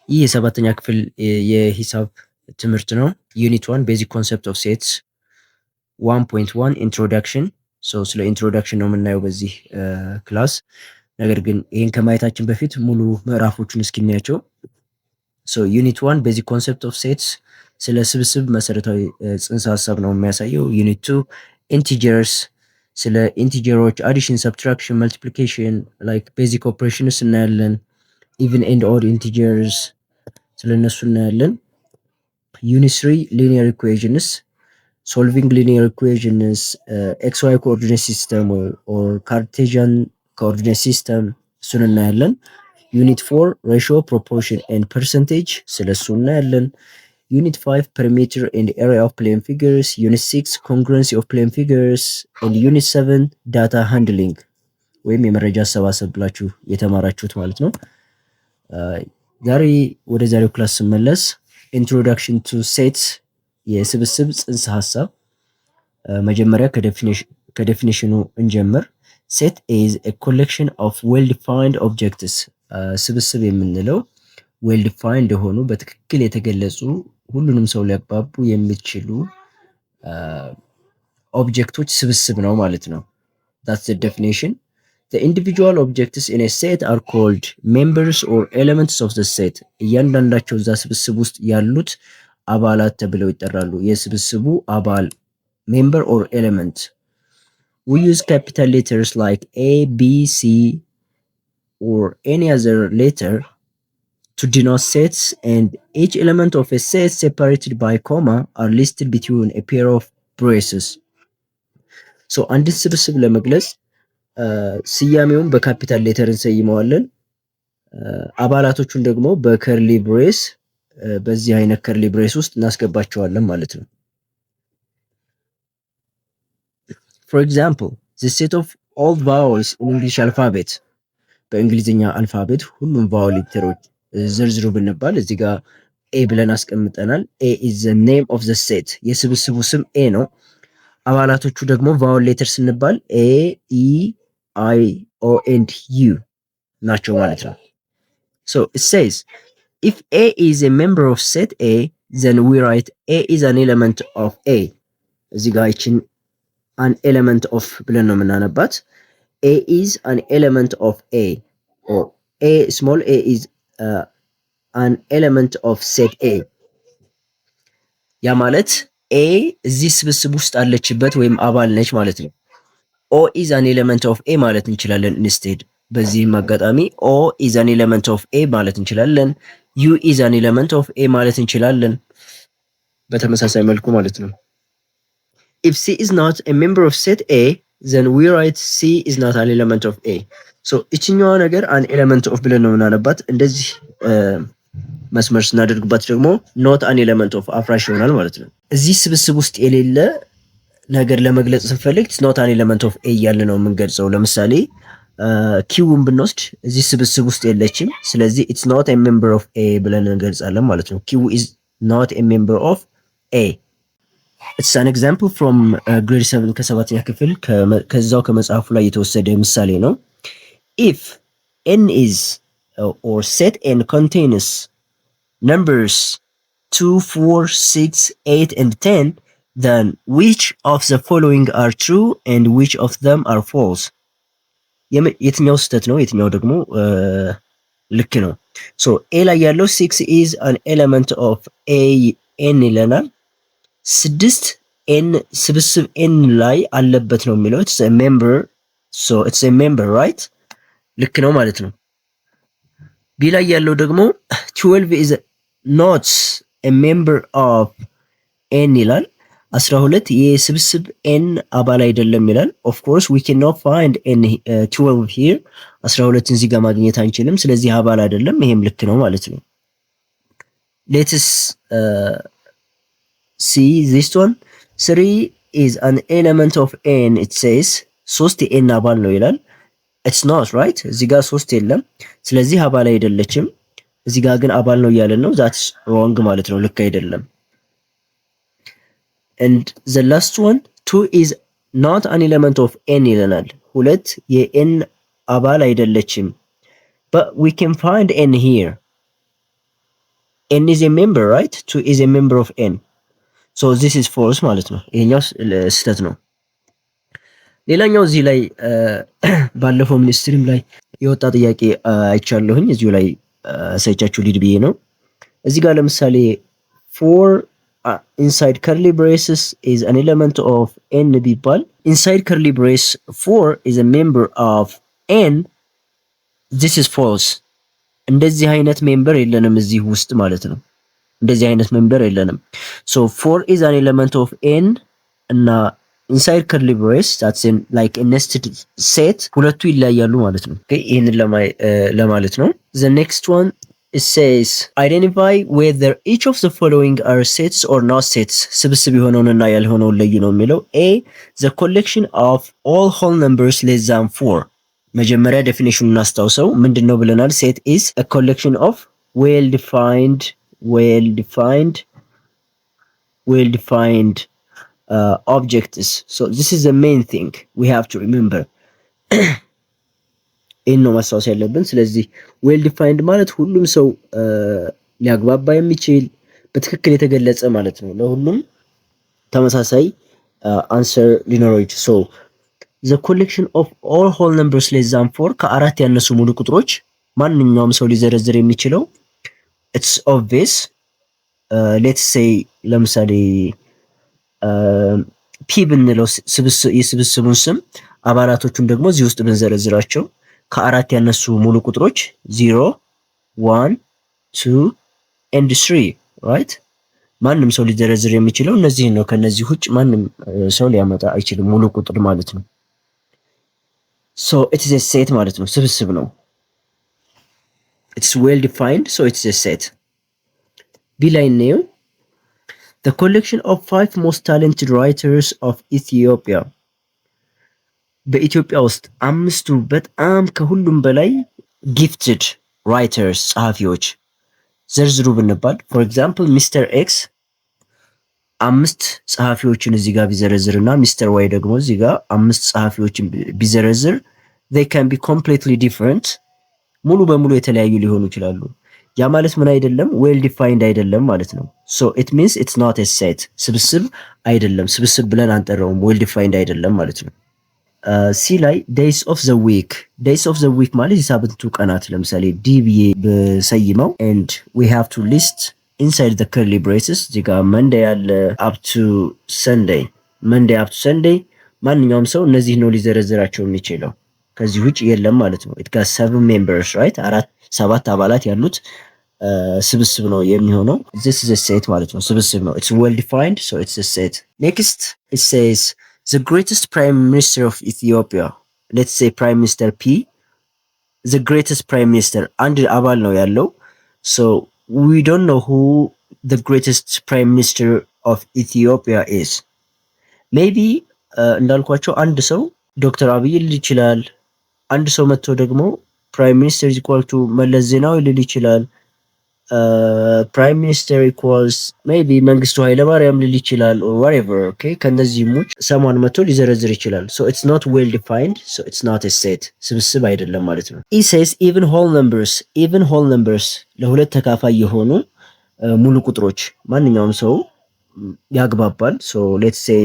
ይህ የሰባተኛ ክፍል የሂሳብ ትምህርት ነው። ዩኒት 1 ቤዚክ ኮንሰፕት ኦፍ ሴትስ 1.1 ኢንትሮዳክሽን። ስለ ኢንትሮዳክሽን ነው የምናየው በዚህ ክላስ። ነገር ግን ይህን ከማየታችን በፊት ሙሉ ምዕራፎቹን እስኪናያቸው። ዩኒት 1 ቤዚክ ኮንሰፕት ኦፍ ሴትስ ስለ ስብስብ መሰረታዊ ጽንሰ ሀሳብ ነው የሚያሳየው። ዩኒት 2 ኢንቲጀርስ ስለ ኢንቲጀሮች አዲሽን፣ ሰብትራክሽን፣ መልቲፕሊኬሽን ላይክ ቤዚክ ኦፕሬሽንስ እናያለን። ኢቭን ኤንድ ኦድ ኢንቲጀርስ ስለነሱ እናያለን። ዩኒት 3 ሊኒየር ኢኩዌሽንስ ሶልቪንግ ሊኒየር ኢኩዌሽንስ ኤክስ ዋይ ኮኦርዲኔት ሲስተም ኦር ካርቴዥያን ኮኦርዲኔት ሲስተም እሱን እናያለን። ዩኒት 4 ሬሽዮ ፕሮፖርሽን ኤንድ ፐርሰንቴጅ ስለሱ እናያለን። ዩኒት 5 ፐሪሜትር ኤንድ ኤሪያ ኦፍ ፕሌን ፊገርስ። ዩኒት 6 ኮንግሩንሲ ኦፍ ፕሌን ፊገርስ ኤንድ ዩኒት 7 ዳታ ሃንድሊንግ ወይም የመረጃ አሰባሰብ ብላችሁ የተማራችሁት ማለት ነው። ዛሬ ወደ ዛሬው ክላስ ስመለስ ኢንትሮዳክሽን ቱ ሴትስ የስብስብ ጽንሰ ሀሳብ መጀመሪያ ከዴፊኒሽኑ እንጀምር። ሴት ኢዝ ኤ ኮሌክሽን ኦፍ ዌል ዲፋይንድ ኦብጀክትስ። ስብስብ የምንለው ዌል ዲፋይንድ የሆኑ በትክክል የተገለጹ ሁሉንም ሰው ሊያባቡ የሚችሉ ኦብጀክቶች ስብስብ ነው ማለት ነው። that's the definition. The individual objects in a set are called members or elements of the set. እያንዳንዳቸው እዛ ስብስብ ውስጥ ያሉት አባላት ተብለው ይጠራሉ። የስብስቡ አባል member or element. We use capital letters like A, B, C or any other letter to denote sets, and each element of a set separated by comma are listed between a pair of braces. So አንድን ስብስብ ለመግለጽ ስያሜውን በካፒታል ሌተር እንሰይመዋለን። አባላቶቹን ደግሞ በከርሊ ብሬስ በዚህ አይነት ከርሊ ብሬስ ውስጥ እናስገባቸዋለን ማለት ነው። For example, the set of all vowels in English alphabet. በእንግሊዝኛ አልፋቤት ሁሉም ቫወል ሌተሮች ዝርዝሩ ብንባል እዚህ ጋር ኤ ብለን አስቀምጠናል። ኤ is the name of the set. የስብስቡ ስም ኤ ነው። አባላቶቹ ደግሞ ቫወል ሌተር ስንባል ኤ፣ ኢ፣ አይ፣ ኦ ኤንድ ዩ ናቸው ማለት ነው። So it says if A is a member of set A, then we write A is an element of A. እዚህ ጋር ይችን an element of ብለን ነው የምናነባት። A is an element of A, or A small a is an element of set A. ያ ማለት A እዚህ ስብስብ ውስጥ አለችበት ወይም አባል ነች ማለት ነው። O is an element of A ማለት እንችላለን instead። በዚህም አጋጣሚ O is an element of A ማለት እንችላለን። U is an element of A ማለት እንችላለን። በተመሳሳይ መልኩ ማለት ነው። If C is not a member of set A, then we write C is not an element of A. So እችኛዋ ነገር an element of ብለን ነው የምናነባት። እንደዚህ መስመር ስናደርግባት ደግሞ not an element of አፍራሽ ይሆናል ማለት ነው። እዚህ ስብስብ ውስጥ የሌለ ነገር ለመግለጽ ስንፈልግ it's not an element of A እያለ ነው የምንገልጸው። ለምሳሌ ኪውን ብንወስድ እዚህ ስብስብ ውስጥ የለችም። ስለዚህ it's not a member of A ብለን እንገልጻለን ማለት ነው። Q is not a member of A. It's an example from grade 7 ከሰባተኛ ክፍል ከዛው ከመጽሐፉ ላይ የተወሰደ ምሳሌ ነው። If n is or set n contains numbers 2, 4, 6, 8 and 10, then which of the following are true and which of them are false? የትኛው ስህተት ነው የትኛው ደግሞ ልክ ነው? So A ላይ ያለው 6 is an element of A n ይለናል። 6 n ስብስብ n ላይ አለበት ነው የሚለው። it's a member, so it's a member, right? ልክ ነው ማለት ነው። B ላይ ያለው ደግሞ 12 is not a member of n ይላል። 12 የስብስብ n አባል አይደለም ይላል። of course we cannot find n 12 here 12ን እዚህ ጋር ማግኘት አንችልም። ስለዚህ አባል አይደለም። ይሄም ልክ ነው ማለት ነው። let's see this one. 3 is an element of n, it says 3 n አባል ነው ይላል። it's not, right? እዚህ ጋር 3 የለም። ስለዚህ አባል አይደለችም። እዚህ ጋር ግን አባል ነው እያለን ነው። that's wrong ማለት ነው። ልክ አይደለም። and the last one 2 is not an element of n ይለናል። 2 የn አባል አይደለችም። but we can find n here ኤን ኢዝ ኤ ሜምበር ራይት፣ ቱ ኢዝ ኤ ሜምበር ኦፍ ኤን ሶ ዚስ ኢዝ ፎልስ ማለት ነው። ይሄኛው ስህተት ነው። ሌላኛው እዚህ ላይ ባለፈው ሚኒስትሪም ላይ የወጣ ጥያቄ አይቻለሁኝ እዚሁ ላይ ሳይቻችሁ ሊድ ብዬ ነው። እዚህ ጋር ለምሳሌ ፎር ኢንሳይድ ከርሊ ብሬስስ ኢዝ አን ኤለመንት ኦፍ ኤን ቢባል ኢንሳይድ ከርሊ ብሬስ ፎር ኢዝ አ ሜምበር ኦፍ ኤን ዚስ ኢዝ ፎልስ። እንደዚህ አይነት ሜምበር የለንም እዚህ ውስጥ ማለት ነው። እንደዚህ አይነት ሜምበር የለንም። ሶ ፎር ኢዝ አን ኤለመንት ኦፍ ኤን እና ኢንሳይድ ከርሊ ብሬስ ዳትስ ኢን ላይክ ኔስትድ ሴት ሁለቱ ይለያያሉ ማለት ነው። ኦኬ ይሄንን ለማለት ነው። ዘ ኔክስት ዋን it says identify whether each of the following are sets or not sets ስብስብ የሆነውንና ያልሆነውን ለዩ ነው የሚለው። a the collection of all whole numbers less than 4 መጀመሪያ ዴፊኒሽኑን እናስታውሰው ምንድነው ብለናል። set is a collection of well defined objects. So this is the main thing we have to remember. ይህን ነው ማስታወስ ያለብን። ስለዚህ ዌል ዲፋይንድ ማለት ሁሉም ሰው ሊያግባባ የሚችል በትክክል የተገለጸ ማለት ነው። ለሁሉም ተመሳሳይ አንሰር ሊኖረው ይችላል። ሶ ዘ ኮሌክሽን ኦፍ ኦል ሆል ነምበርስ ሌስ ዛን 4 ከአራት ያነሱ ሙሉ ቁጥሮች ማንኛውም ሰው ሊዘረዝር የሚችለው ኢትስ ኦብቪየስ። ሌትስ ሴይ ለምሳሌ ፒ ብንለው የስብስቡን ስም አባላቶቹን ደግሞ እዚህ ውስጥ ብንዘረዝራቸው ከአራት ያነሱ ሙሉ ቁጥሮች 0 1 2 and 3 ራይት። ማንም ሰው ሊዘረዝር የሚችለው እነዚህ ነው። ከነዚህ ውጭ ማንም ሰው ሊያመጣ አይችልም ሙሉ ቁጥር ማለት ነው። ሶ it is a set ማለት ነው፣ ስብስብ ነው። it's well defined so it is a set። ቢ ላይ ነው the collection of 5 most talented writers of Ethiopia በኢትዮጵያ ውስጥ አምስቱ በጣም ከሁሉም በላይ ጊፍትድ ራይተርስ ጸሐፊዎች ዘርዝሩ ብንባል ፎር ኤግዛምፕል ሚስተር ኤክስ 5 ጸሐፊዎችን እዚህ ጋር ቢዘረዝርና ሚስተር ዋይ ደግሞ እዚህ ጋር 5 ጸሐፊዎችን ቢዘረዝር they can be completely different ሙሉ በሙሉ የተለያዩ ሊሆኑ ይችላሉ። ያ ማለት ምን አይደለም? ዌል ዲፋይንድ አይደለም ማለት ነው። so it means it's not a set ስብስብ አይደለም። ስብስብ ብለን አንጠራውም። ዌል ዲፋይንድ አይደለም ማለት ነው። ሲ ላይ ዴይስ ኦፍ ዘ ዊክ ማለት የሳምንቱ ቀናት ለምሳሌ ዲ ብዬ በሰይመው and we have to list inside the curly braces እዚህ ጋር መንዴይ አለ up to sunday ማንኛውም ሰው እነዚህ ነው ሊዘረዝራቸው የሚችለው ከዚህ ውጭ የለም ማለት ነው። it got 7 members right 7 አባላት ያሉት ስብስብ ነው የሚሆነው። this is a set ማለት ነው፣ ስብስብ ነው። it's well defined so it's a set። next it says the greatest prime minister of Ethiopia, let's say prime minister P, the greatest prime minister አንድ አባል ነው ያለው። so we don't know who the greatest prime minister of Ethiopia is. maybe እንዳልኳቸው አንድ ሰው ዶክተር አብይ ሊል ይችላል። አንድ ሰው መጥቶ ደግሞ prime minister is equal to መለስ ዜናዊ ሊል ይችላል። prime minister equals maybe መንግስቱ ኃይለማርያም ሊል ይችላል or whatever okay ከነዚህም ውጭ ሰማን መጥቶ ሊዘረዝር ይችላል። so it's not well defined so it's not a set ስብስብ አይደለም ማለት ነው። it says even whole numbers ለሁለት ተካፋይ የሆኑ ሙሉ ቁጥሮች ማንኛውም ሰው ያግባባል። so let's say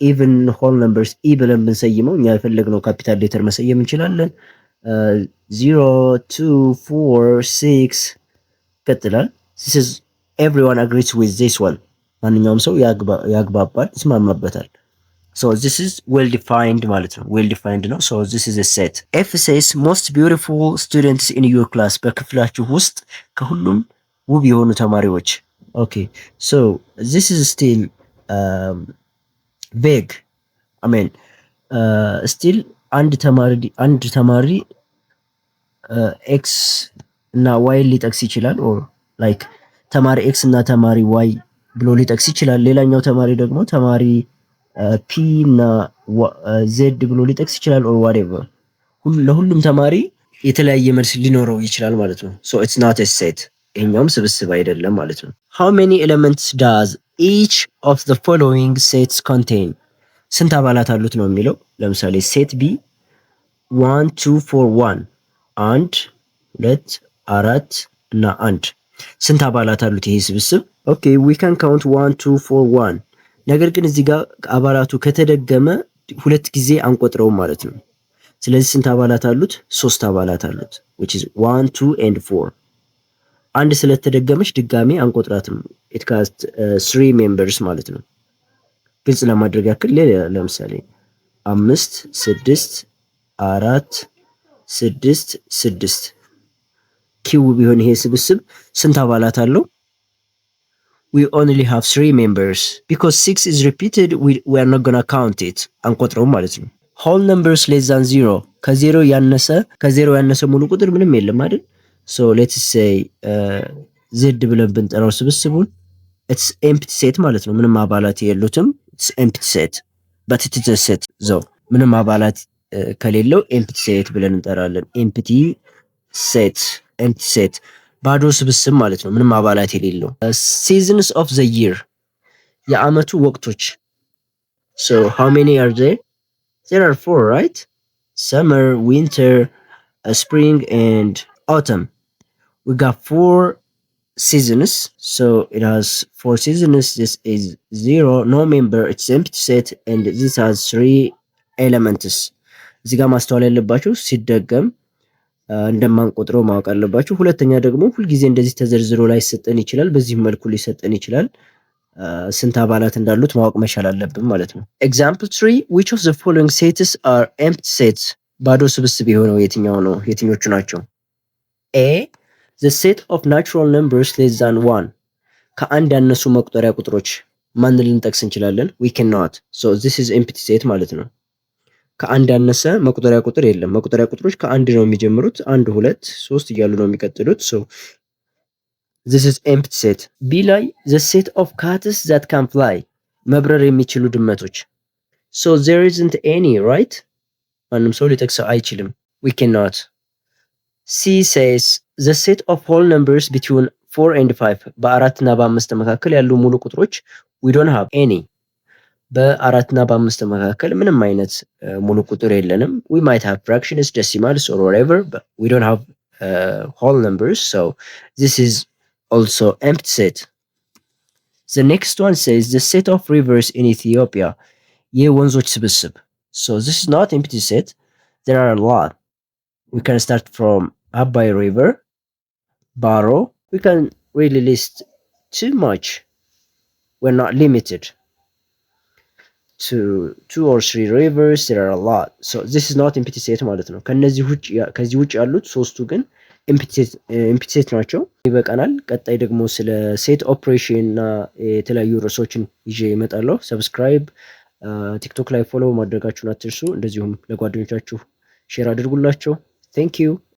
even whole numbers e ብለን ብንሰይመው እኛ የፈለግነው ካፒታል ሌተር መሰየም እንችላለን። 0 2 4 6 ይቀጥላል። this is everyone agrees with this one ማንኛውም ሰው ያግባባል ይስማማበታል። so this is well defined ማለት ነው፣ well defined ነው። so this is a set። f says most beautiful students in your class በክፍላችሁ ውስጥ ከሁሉም ውብ የሆኑ ተማሪዎች። okay so this is still vague I mean still አንድ ተማሪ ኤክስ እና ዋይ ሊጠቅስ ይችላል or like ተማሪ ኤክስ እና ተማሪ ዋይ ብሎ ሊጠቅስ ይችላል። ሌላኛው ተማሪ ደግሞ ተማሪ ፒ እና ዜድ ብሎ ሊጠቅስ ይችላል or whatever ለሁሉም ተማሪ የተለያየ መልስ ሊኖረው ይችላል ማለት ነው። so it's not a set ይሄኛውም ስብስብ አይደለም ማለት ነው። how many elements does each of the following sets contain ስንት አባላት አሉት ነው የሚለው። ለምሳሌ ሴት ቢ 1 2 4 1 1 2 4 እና 1 ስንት አባላት አሉት ይሄ ስብስብ? ኦኬ ዊ ካን ካውንት 1 2 4 1 ነገር ግን እዚህ ጋር አባላቱ ከተደገመ ሁለት ጊዜ አንቆጥረውም ማለት ነው። ስለዚህ ስንት አባላት አሉት? ሶስት አባላት አሉት which is 1 2 and 4 አንድ ስለተደገመች ድጋሜ አንቆጥራትም። it has 3 members ማለት ነው። ግልጽ ለማድረግ ያክል ለምሳሌ 5 6 4 6 6 ኪው ቢሆን ይሄ ስብስብ ስንት አባላት አለው? we only have 3 members because 6 is repeated we are not gonna count it አንቆጥረውም ማለት ነው። whole numbers less than 0 ከዜሮ ያነሰ ሙሉ ቁጥር ምንም የለም አይደል? so let's say z ብለን ብንጠራው ስብስቡን it's empty set ማለት ነው። ምንም አባላት የሉትም it's empty set but it is a set though ምንም አባላት ከሌለው empty set ብለን እንጠራለን። empty set ባዶ ስብስብ ማለት ነው። ምንም አባላት የሌለው seasons of the year የአመቱ ወቅቶች so how many are there are 4 right summer winter spring and autumn we got 4 seasons so it has 4 seasons this is 0 no member it's empty set and this has 3 elements እዚህ ጋር ማስተዋል ያለባችሁ ሲደገም እንደማንቆጥረው ማወቅ አለባችሁ። ሁለተኛ ደግሞ ሁልጊዜ እንደዚህ ተዘርዝሮ ላይ ሰጠን ይችላል። በዚህ መልኩ ሊሰጠን ይችላል። ስንት አባላት እንዳሉት ማወቅ መቻል አለብን ማለት ነው። example 3 which of the following sets are empty sets ባዶ ስብስብ የሆነው የትኞቹ ናቸው? a the set of natural numbers less than 1 ከአንድ ያነሱ መቁጠሪያ ቁጥሮች ማን ልንጠቅስ እንችላለን? we cannot so this is empty set ማለት ነው። ከአንድ ያነሰ መቁጠሪያ ቁጥር የለም። መቁጠሪያ ቁጥሮች ከአንድ ነው የሚጀምሩት። 1 2 3 እያሉ ነው የሚቀጥሉት። so this is empty set b ላይ the set of cats that can fly መብረር የሚችሉ ድመቶች so there isn't any right ማንም ሰው ሊጠቅሰው አይችልም we cannot c says the set of whole numbers between 4 and 5 በ4 እና በ5 መካከል ያሉ ሙሉ ቁጥሮች we don't have any በ4 እና በ5 መካከል ምንም አይነት ሙሉ ቁጥር የለንም we might have fractions decimals or whatever but we don't have whole numbers so this is also empty set the next one says the set of rivers in Ethiopia የወንዞች ስብስብ so this is not empty set there are a lot we can start from Abai River Baro we can really list too much we're not limited to 2 or 3 rivers there are a lot so this is not empty set ማለት ነው። ከዚህ ውጭ ያሉት ሶስቱ ግን empty set ናቸው። ይበቃናል። ቀጣይ ደግሞ ስለ ሴት ኦፕሬሽን እና የተለያዩ ርዕሶችን ይዤ እመጣለሁ። ሰብስክራይብ ቲክቶክ ላይ ፎሎ ማድረጋችሁን አትርሱ። እንደዚሁም ለጓደኞቻችሁ ሼር አድርጉላቸው። thank you